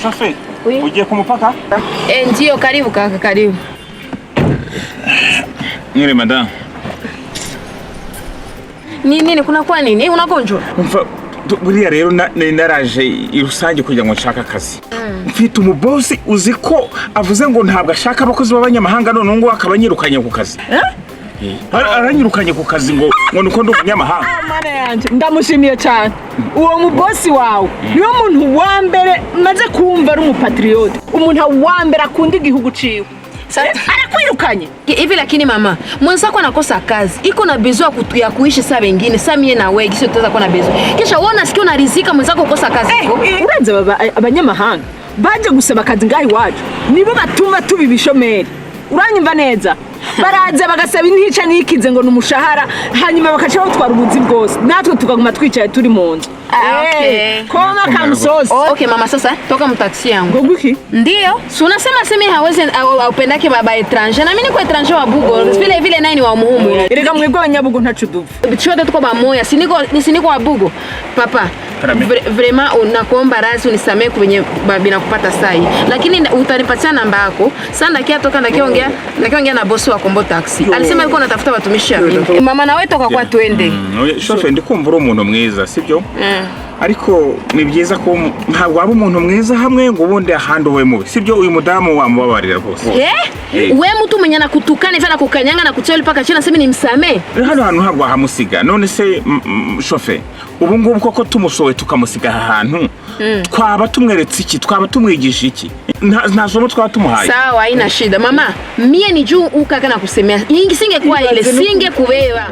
Shofe, ugiye kumupaka? Ndio, karibu kaka, karibu. Nire madam. Nini kuna kwa nini? Unagonjwa? Buriya rero naraje irusange kugira ngo nshaka akazi. Mfite umubosi uziko avuze ngo ntabwo ashaka abakozi b'abanyamahanga none ngo akabanyirukanye ku kazi. Aranyirukanye ku kazi ngo nuko ndo umunyamahanga. Mana yanje ndamushimiye cyane. Uwo mubosi wawe niyo muntu wa mbere maze kumva ari umupatriote. Umuntu wa mbere akunda igihugu ciwe. Anakwirukanye. Hivi lakini mama, mwenzako anakosa kazi. Iko na besoin ya kuishi saa wengine. Saa mie na wewe sio tutaweza kuwa na besoin. Kisha uona sikio unarizika mwenzako kukosa kazi. Uranze abanyamahanga baje gusaba kazi ngahi wacu. Nibo batuma tubibishomeri. Uranyumva neza? Baraza bagasaba intica nikize ngo numushahara hanyuma bakacaho twara ubuzi bwose. Natwe tukaguma twicaye turi mu nzu. Koma kamsosi. Okay mama, sasa toka mtaxi yangu. Ngoguki? Ndio. Si unasema sema hawezi upendake baba étranger. Na mimi niko étranger wa Bugo. Vile vile naye ni wa muhumu. Erega mwego abanyabugo ntacuduvu. Bichote tuko bamoya. Siniko wa Bugo. Papa. Vraiment unakuomba razi unisamee kwenye babina kupata sai. Lakini utanipatia namba yako. Sasa ndakia toka ndakiongea na bosi wa Kombo Taxi. Alisema yuko anatafuta watumishi mimi. Mama na wewe toka kwa twende. Shofe ndikumva umuntu mwiza, sibyo? Ariko ni byiza ko ntabwo waba umuntu mwiza hamwe ngo ubundi ahando we mubi. Sibyo uyu mudamu wamubabarira rwose. We mtu mwenye nakutukana ivana kukanyanga na kucheli paka china sema nimsamee. Hano hantu ntabwo hamusiga. None se Shofe, ubu ngubu koko tumusowe tukamusiga ahantu. Twaba tumweretse iki? Twaba tumwigisha iki? Nta somo twaba tumuhaye. Sawa, haina shida. Mama, mie ni juu ukaka na kusemea. Singekuwa ile, singekubeba.